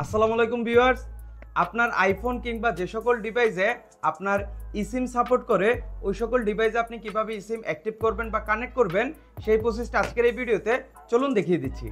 আসসালামু আলাইকুম ভিউয়ার্স, আপনার আইফোন কিংবা যে সকল ডিভাইসে আপনার ইসিম সাপোর্ট করে ওই সকল ডিভাইসে আপনি কিভাবে ইসিম অ্যাক্টিভ করবেন বা কানেক্ট করবেন সেই প্রসেসটা আজকের এই ভিডিওতে চলুন দেখিয়ে দিচ্ছি।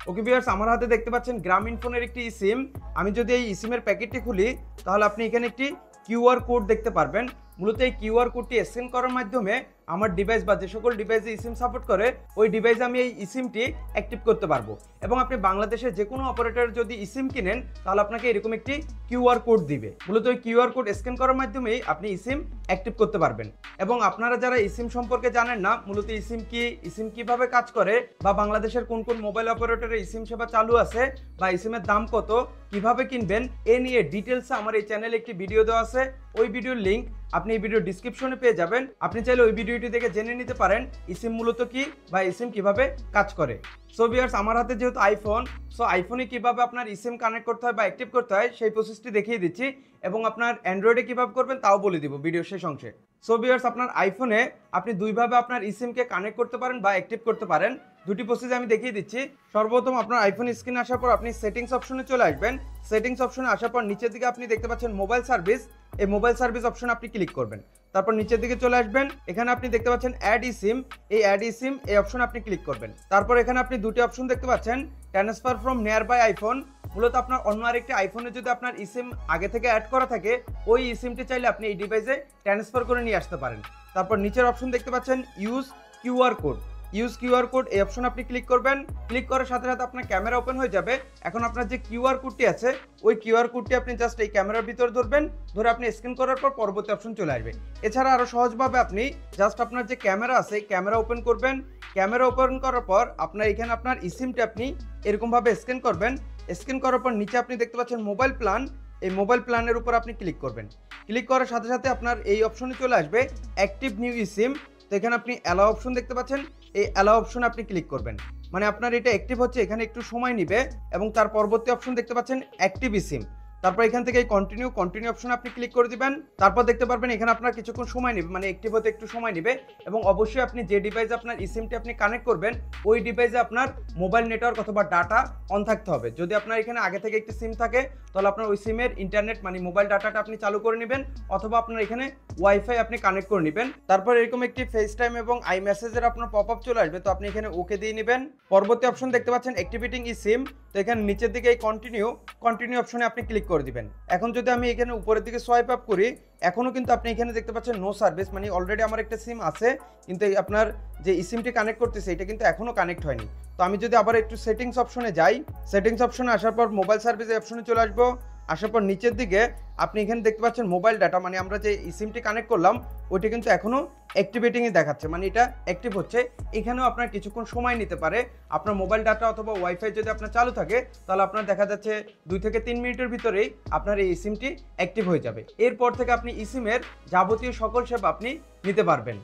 ওকে ভিউয়ার্স, আমার হাতে দেখতে পাচ্ছেন গ্রামীণ ফোনের একটি ইসিম। আমি যদি এই ইসিমের প্যাকেটটি খুলি তাহলে আপনি এখানে একটি কিউআর কোড দেখতে পারবেন। মূলত এই কিউআর কোডটি স্ক্যান করার মাধ্যমে আমার ডিভাইস বা যে সকল ডিভাইসে ইসিম সাপোর্ট করে ওই ডিভাইসে আমি এই ইসিমটি অ্যাক্টিভ করতে পারবো। এবং আপনি বাংলাদেশের যে কোনো অপারেটর যদি ইসিম কিনেন তাহলে আপনাকে এরকম একটি কিউআর কোড দিবে। মূলত ওই কিউআর কোড স্ক্যান করার মাধ্যমেই আপনি ইসিম অ্যাক্টিভ করতে পারবেন। এবং আপনারা যারা ইসিম সম্পর্কে জানেন না, মূলত ইসিম কি, ইসিম কিভাবে কাজ করে, বা বাংলাদেশের কোন কোন মোবাইল অপারেটরের ইসিম সেবা চালু আছে, বা ইসিমের দাম কত, কিভাবে কিনবেন, এ নিয়ে ডিটেলসে আমার এই চ্যানেলে একটি ভিডিও দেওয়া আছে। ওই ভিডিওর লিঙ্ক আপনি এই ভিডিও ডিসক্রিপশনে পেয়ে যাবেন। আপনি চাইলে ওই ভিডিওটি দেখে জেনে নিতে পারেন ইসিম মূলত কি বা ইসিম কিভাবে কাজ করে। সো ভিউয়ার্স, আমার হাতে যেহেতু আইফোন, সো আইফোনে কিভাবে আপনার ইসিম কানেক্ট করতে হয় বা অ্যাক্টিভ করতে হয় সেই প্রসেসটি দেখিয়ে দিচ্ছি, এবং আপনার অ্যান্ড্রয়েডে কিভাবে করবেন তাও বলে দিব ভিডিও শেষ অংশে। সো ভিউয়ার্স, আপনার আইফোনে আপনি দুইভাবে আপনার ইসিমকে কানেক্ট করতে পারেন বা অ্যাক্টিভ করতে পারেন। দুটি প্রসেস আমি দেখিয়ে দিচ্ছি। সর্বপ্রথম আপনার আইফোন স্ক্রিনে আসার পর আপনি সেটিংস অপশনে চলে আসবেন। সেটিংস অপশনে আসার পর নিচের দিকে আপনি দেখতে পাচ্ছেন মোবাইল সার্ভিস। এই মোবাইল সার্ভিস অপশনে আপনি ক্লিক করবেন। তারপর নিচের দিকে চলে আসবেন, এখানে আপনি দেখতে পাচ্ছেন অ্যাড ইসিম। এই অ্যাড ইসিম এই অপশনে আপনি ক্লিক করবেন। তারপর এখানে আপনি দুটি অপশন দেখতে পাচ্ছেন, transfer from nearby iPhone. মূলত আপনার অন্য আরেকটি আইফোনে যদি আপনার ইসিম আগে থেকে অ্যাড করা থাকে, ওই ইসিমটি চাইলে আপনি এই ডিভাইসে ট্রান্সফার করে নিয়ে আসতে পারেন। তারপর নিচের অপশন দেখতে পাচ্ছেন use QR code. Use QR code এই অপশন আপনি ক্লিক করবেন। ক্লিক করার সাথে সাথে আপনার ক্যামেরা ওপেন হয়ে যাবে। এখন আপনার যে কিউআর কোডটি আছে ওই কিউআর কোডটি আপনি জাস্ট এই ক্যামেরার ভিতরে ধরবেন, ধরে আপনি স্ক্যান করার পর পরবর্তী অপশন চলে আসবে। এছাড়া আরও সহজভাবে আপনি জাস্ট আপনার যে ক্যামেরা আছে ক্যামেরা ওপেন করবেন। ক্যামেরা ওপেন করার পর আপনার এখানে আপনার ইসিমটি আপনি এরকমভাবে স্ক্যান করবেন। স্ক্যান করার পর নিচে আপনি দেখতে পাচ্ছেন মোবাইল প্ল্যান। এই মোবাইল প্ল্যানের উপর আপনি ক্লিক করবেন। ক্লিক করার সাথে সাথে আপনার এই অপশনে চলে আসবে অ্যাক্টিভ নিউ ইসিম। তো এখানে আপনি অ্যালাউ অপশন দেখতে পাচ্ছেন, এই অ্যালাউ অপশনে আপনি ক্লিক করবেন। মানে আপনার এটা অ্যাক্টিভ হচ্ছে, এখানে একটু সময় নেবে। এবং তার পরবর্তী অপশন দেখতে পাচ্ছেন অ্যাক্টিভ ইসিম। তারপর এখান থেকে এই কন্টিনিউ অপশনে আপনি ক্লিক করে দিবেন। তারপর দেখতে পারবেন এখানে আপনার কিছুক্ষণ সময় নেবে, মানে অ্যাক্টিভ হতে একটু সময় নেবে। এবং অবশ্যই আপনি যে ডিভাইসে আপনার ইসিমটি আপনি কানেক্ট করবেন ওই ডিভাইসে আপনার মোবাইল নেটওয়ার্ক অথবা ডাটা অন থাকতে হবে। যদি আপনার এখানে আগে থেকে একটি সিম থাকে তাহলে আপনার ওই সিমের ইন্টারনেট মানে মোবাইল ডাটাটা আপনি চালু করে নেবেন, অথবা আপনার এখানে ওয়াইফাই আপনি কানেক্ট করে নেবেন। তারপর এরকম একটি ফেস টাইম এবং আই মেসেজের আপনার পপ আপ চলে আসবে, তো আপনি এখানে ওকে দিয়ে নেবেন। পরবর্তী অপশন দেখতে পাচ্ছেন অ্যাক্টিভেটিং ই সিম। তো এখানে নিচের দিকে এই কন্টিনিউ অপশনে আপনি ক্লিক করে দিবেন। এখন যদি আমি এখানে উপরের দিকে সোয়াইপ আপ করি, এখনও কিন্তু আপনি এখানে দেখতে পাচ্ছেন নো সার্ভিস, মানে অলরেডি আমার একটা সিম আছে কিন্তু আপনার যে ইসিমটি কানেক্ট করতেছে এটা কিন্তু এখনও কানেক্ট হয়নি। তো আমি যদি আবার একটু সেটিংস অপশনে যাই, সেটিংস অপশনে আসার পর মোবাইল সার্ভিস এই অপশনে চলে আসবো। আসার পর নিচের দিকে আপনি এখানে দেখতে পাচ্ছেন মোবাইল ডাটা, মানে আমরা যে সিমটি কানেক্ট করলাম ওইটা কিন্তু এখনও অ্যাক্টিভেটিংয়ে দেখাচ্ছে, মানে এটা অ্যাক্টিভ হচ্ছে। এখানেও আপনার কিছুক্ষণ সময় নিতে পারে। আপনার মোবাইল ডাটা অথবা ওয়াইফাই যদি আপনার চালু থাকে তাহলে আপনার দেখা যাচ্ছে 2 থেকে 3 মিনিটের ভিতরেই আপনার এই সিমটি অ্যাক্টিভ হয়ে যাবে। এরপর থেকে আপনি ইসিমের যাবতীয় সকল সেবা আপনি নিতে পারবেন।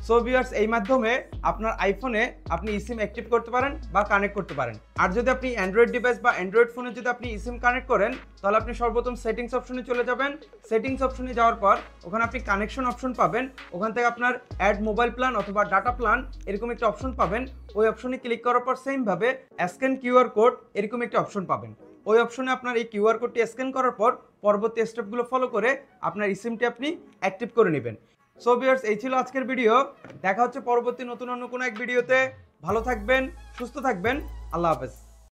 সো ভিউয়ার্স, এই মাধ্যমে আপনার আইফোনে আপনি ইসিম অ্যাক্টিভ করতে পারেন বা কানেক্ট করতে পারেন। আর যদি আপনি অ্যান্ড্রয়েড ডিভাইস বা অ্যান্ড্রয়েড ফোনে যদি আপনি ইসিম কানেক্ট করেন তাহলে আপনি সর্বপ্রথম সেটিংস অপশনে চলে যাবেন। সেটিংস অপশনে যাওয়ার পর ওখানে আপনি কানেকশন অপশন পাবেন। ওখান থেকে আপনার অ্যাড মোবাইল প্ল্যান অথবা ডাটা প্ল্যান এরকম একটা অপশন পাবেন। ওই অপশনে ক্লিক করার পর সেমভাবে স্ক্যান কিউআর কোড এরকম একটা অপশন পাবেন। ওই অপশনে আপনার এই কিউআর কোডটি স্ক্যান করার পর পরবর্তী স্টেপগুলো ফলো করে আপনার ইসিমটি আপনি অ্যাক্টিভ করে নেবেন। সো ভিউয়ার্স, এই ছিল আজকের ভিডিও। দেখা হচ্ছে পরবর্তী নতুন অন্য কোনো এক ভিডিওতে। ভালো থাকবেন, সুস্থ থাকবেন, আল্লাহ হাফেজ।